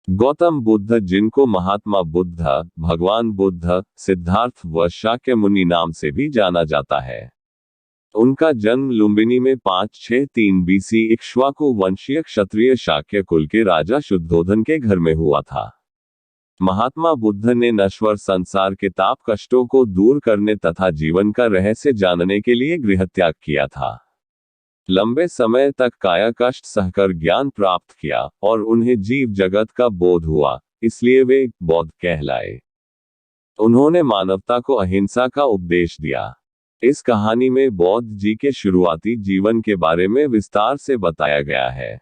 गौतम बुद्ध, जिनको महात्मा बुद्ध, भगवान बुद्ध, सिद्धार्थ व शाक्य मुनि नाम से भी जाना जाता है, उनका जन्म लुम्बिनी में 563 बीसी इक्ष्वाकु वंशीय क्षत्रिय शाक्य कुल के राजा शुद्धोधन के घर में हुआ था। महात्मा बुद्ध ने नश्वर संसार के ताप कष्टों को दूर करने तथा जीवन का रहस्य जानने के लिए गृहत्याग किया था। लंबे समय तक काया कष्ट सहकर ज्ञान प्राप्त किया और उन्हें जीव जगत का बोध हुआ, इसलिए वे बौद्ध कहलाए। उन्होंने मानवता को अहिंसा का उपदेश दिया। इस कहानी में बौद्ध जी के शुरुआती जीवन के बारे में विस्तार से बताया गया है।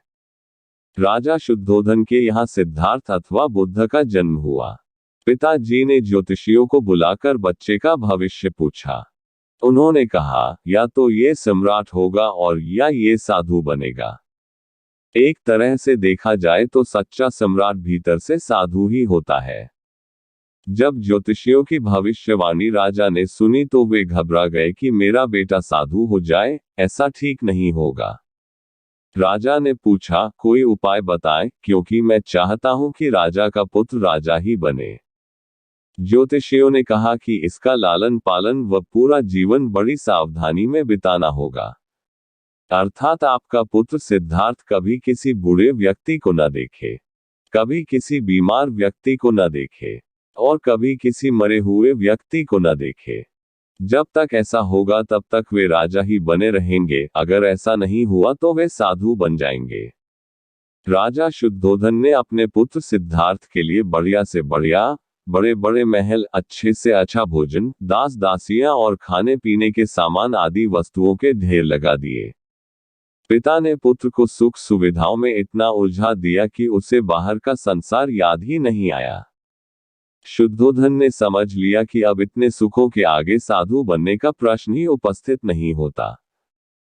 राजा शुद्धोधन के यहाँ सिद्धार्थ अथवा बुद्ध का जन्म हुआ। पिताजी ने ज्योतिषियों को बुलाकर बच्चे का भविष्य पूछा। उन्होंने कहा, या तो ये सम्राट होगा और या ये साधु बनेगा। एक तरह से देखा जाए तो सच्चा सम्राट भीतर से साधु ही होता है। जब ज्योतिषियों की भविष्यवाणी राजा ने सुनी तो वे घबरा गए कि मेरा बेटा साधु हो जाए, ऐसा ठीक नहीं होगा। राजा ने पूछा, कोई उपाय बताएं, क्योंकि मैं चाहता हूं कि राजा का पुत्र राजा ही बने। ज्योतिषियों ने कहा कि इसका लालन पालन व पूरा जीवन बड़ी सावधानी में बिताना होगा। अर्थात आपका पुत्र सिद्धार्थ कभी किसी बूढ़े व्यक्ति को न देखे, कभी किसी बीमार व्यक्ति को न देखे और कभी किसी मरे हुए व्यक्ति को न देखे। जब तक ऐसा होगा तब तक वे राजा ही बने रहेंगे, अगर ऐसा नहीं हुआ तो वे साधु बन जाएंगे। राजा शुद्धोधन ने अपने पुत्र सिद्धार्थ के लिए बढ़िया से बढ़िया, बड़े बड़े महल, अच्छे से अच्छा भोजन, दास दासियां और खाने पीने के सामान आदि वस्तुओं के ढेर लगा दिए। पिता ने पुत्र को सुख सुविधाओं में इतना उलझा दिया कि उसे बाहर का संसार याद ही नहीं आया। शुद्धोधन ने समझ लिया कि अब इतने सुखों के आगे साधु बनने का प्रश्न ही उपस्थित नहीं होता।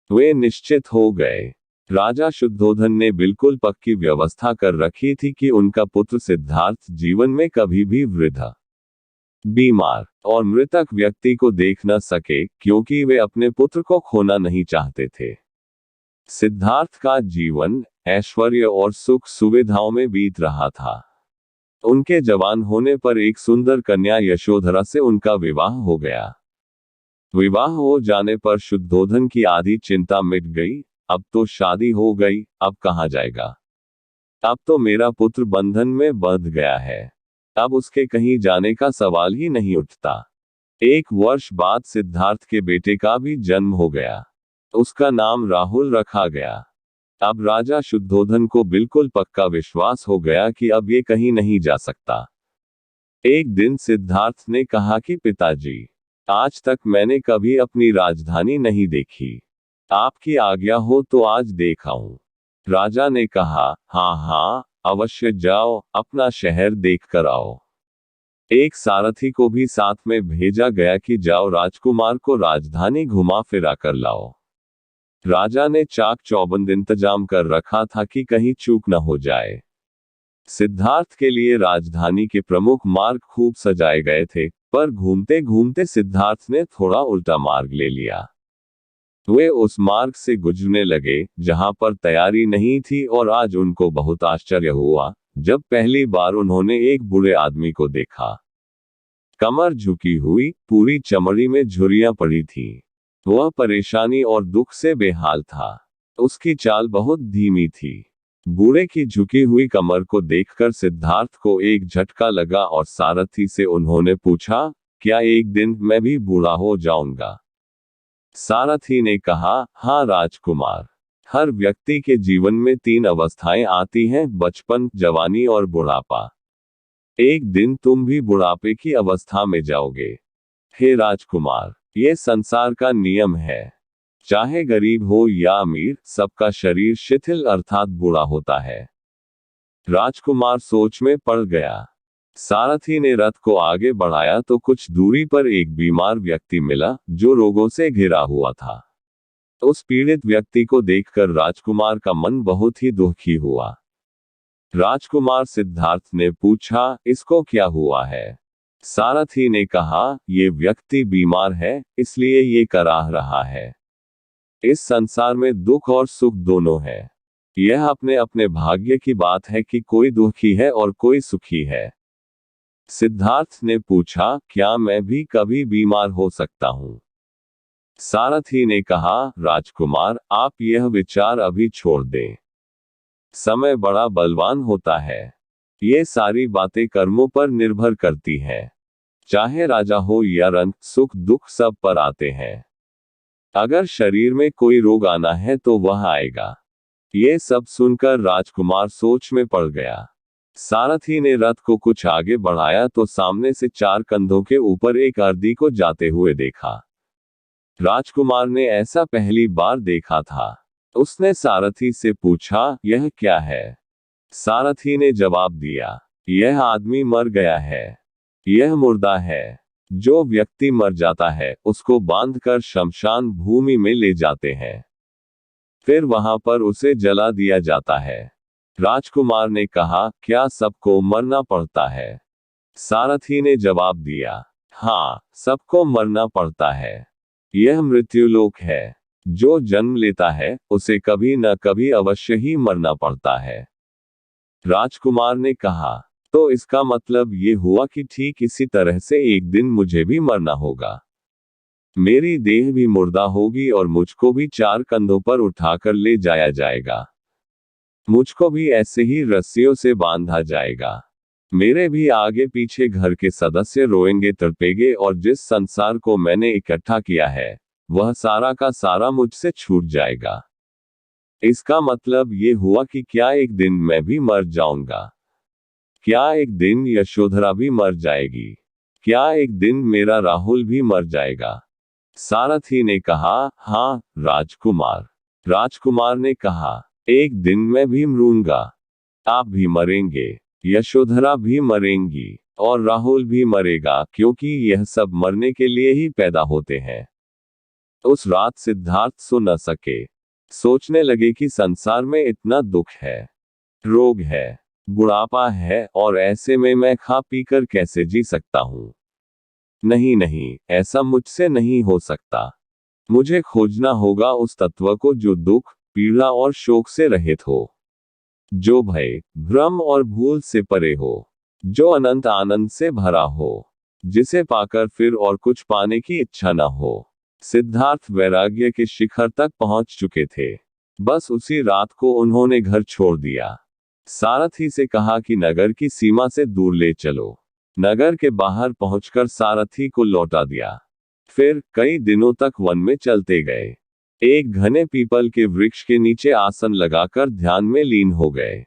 वे निश्चित हो गए। राजा शुद्धोधन ने बिल्कुल पक्की व्यवस्था कर रखी थी कि उनका पुत्र सिद्धार्थ जीवन में कभी भी वृद्ध, बीमार और मृतक व्यक्ति को देख न सके, क्योंकि वे अपने पुत्र को खोना नहीं चाहते थे। सिद्धार्थ का जीवन ऐश्वर्य और सुख सुविधाओं में बीत रहा था। उनके जवान होने पर एक सुंदर कन्या यशोधरा से उनका विवाह हो गया। विवाह हो जाने पर शुद्धोधन की आधी चिंता मिट गई। अब तो शादी हो गई, अब कहाँ जाएगा? अब तो मेरा पुत्र बंधन में बंध गया है, अब उसके कहीं जाने का सवाल ही नहीं उठता। 1 वर्ष बाद सिद्धार्थ के बेटे का भी जन्म हो गया। उसका नाम राहुल रखा गया। अब राजा शुद्धोधन को बिल्कुल पक्का विश्वास हो गया कि अब ये कहीं नहीं जा सकता। एक दिन सिद्धार्थ ने कहा कि पिताजी, आज तक मैंने कभी अपनी राजधानी नहीं देखी, आपकी आज्ञा हो तो आज देख आऊं। राजा ने कहा, हाँ हाँ, अवश्य जाओ, अपना शहर देख कर आओ। एक सारथी को भी साथ में भेजा गया कि जाओ राजकुमार को राजधानी घुमा फिरा कर लाओ। राजा ने चाक चौबंद इंतजाम कर रखा था कि कहीं चूक न हो जाए। सिद्धार्थ के लिए राजधानी के प्रमुख मार्ग खूब सजाए गए थे, पर घूमते घूमते सिद्धार्थ ने थोड़ा उल्टा मार्ग ले लिया। वे उस मार्ग से गुजरने लगे जहां पर तैयारी नहीं थी, और आज उनको बहुत आश्चर्य हुआ जब पहली बार उन्होंने एक बूढ़े आदमी को देखा। कमर झुकी हुई, पूरी चमड़ी में झुर्रियां पड़ी थीं। वह परेशानी और दुख से बेहाल था। उसकी चाल बहुत धीमी थी। बूढ़े की झुकी हुई कमर को देखकर सिद्धार्थ को एक झटका लगा और सारथी से उन्होंने पूछा, क्या एक दिन मैं भी बूढ़ा हो जाऊंगा? सारथी ने कहा, हाँ राजकुमार, हर व्यक्ति के जीवन में 3 अवस्थाएं आती हैं, बचपन, जवानी और बुढ़ापा। एक दिन तुम भी बुढ़ापे की अवस्था में जाओगे। हे राजकुमार, ये संसार का नियम है, चाहे गरीब हो या अमीर, सबका शरीर शिथिल अर्थात बूढ़ा होता है। राजकुमार सोच में पड़ गया। सारथी ने रथ को आगे बढ़ाया तो कुछ दूरी पर एक बीमार व्यक्ति मिला जो रोगों से घिरा हुआ था। उस पीड़ित व्यक्ति को देखकर राजकुमार का मन बहुत ही दुखी हुआ। राजकुमार सिद्धार्थ ने पूछा, इसको क्या हुआ है? सारथी ने कहा, ये व्यक्ति बीमार है, इसलिए ये कराह रहा है। इस संसार में दुख और सुख दोनों है। यह अपने अपने भाग्य की बात है कि कोई दुखी है और कोई सुखी है। सिद्धार्थ ने पूछा, क्या मैं भी कभी बीमार हो सकता हूं? सारथी ने कहा, राजकुमार, आप यह विचार अभी छोड़ दें। समय बड़ा बलवान होता है। ये सारी बातें कर्मों पर निर्भर करती हैं। चाहे राजा हो या रंक, सुख दुख सब पर आते हैं। अगर शरीर में कोई रोग आना है तो वह आएगा। ये सब सुनकर राजकुमार सोच में पड़ गया। सारथी ने रथ को कुछ आगे बढ़ाया तो सामने से 4 कंधों के ऊपर एक अर्दी को जाते हुए देखा। राजकुमार ने ऐसा पहली बार देखा था। उसने सारथी से पूछा, यह क्या है? सारथी ने जवाब दिया, यह आदमी मर गया है। यह मुर्दा है। जो व्यक्ति मर जाता है उसको बांधकर शमशान भूमि में ले जाते हैं। फिर वहां पर उसे जला दिया जाता है। राजकुमार ने कहा, क्या सबको मरना पड़ता है? सारथी ने जवाब दिया, हाँ, सबको मरना पड़ता है। यह मृत्युलोक है। जो जन्म लेता है उसे कभी न कभी अवश्य ही मरना पड़ता है। राजकुमार ने कहा, तो इसका मतलब ये हुआ कि ठीक इसी तरह से एक दिन मुझे भी मरना होगा। मेरी देह भी मुर्दा होगी और मुझको भी 4 कंधों पर उठाकर ले जाया जाएगा। मुझको भी ऐसे ही रस्सियों से बांधा जाएगा। मेरे भी आगे पीछे घर के सदस्य रोएंगे तड़पेंगे और जिस संसार को मैंने इकट्ठा किया है वह सारा का सारा मुझसे छूट जाएगा। इसका मतलब ये हुआ कि क्या एक दिन मैं भी मर जाऊंगा? क्या एक दिन यशोधरा भी मर जाएगी? क्या एक दिन मेरा राहुल भी मर जाएगा? सारथी ने कहा, हाँ राजकुमार। राजकुमार ने कहा, एक दिन मैं भी मरूंगा। आप भी मरेंगे, यशोधरा भी मरेंगी और राहुल भी मरेगा, क्योंकि यह सब मरने के लिए ही पैदा होते हैं। उस रात सिद्धार्थ सो न सके। सोचने लगे कि संसार में इतना दुख है, रोग है, बुढ़ापा है, और ऐसे में मैं खा पीकर कैसे जी सकता हूं? नहीं नहीं, ऐसा मुझसे नहीं हो सकता। मुझे खोजना होगा उस तत्व को जो दुख, पीड़ा और शोक से रहित हो, जो भय, भ्रम और भूल से परे हो, जो अनंत आनंद से भरा हो, जिसे पाकर फिर और कुछ पाने की इच्छा न हो। सिद्धार्थ वैराग्य के शिखर तक पहुंच चुके थे। बस उसी रात को उन्होंने घर छोड़ दिया। सारथी से कहा कि नगर की सीमा से दूर ले चलो। नगर के बाहर पहुंचकर सारथी को लौटा दिया। फिर कई दिनों तक वन में चलते गए। एक घने पीपल के वृक्ष के नीचे आसन लगाकर ध्यान में लीन हो गए।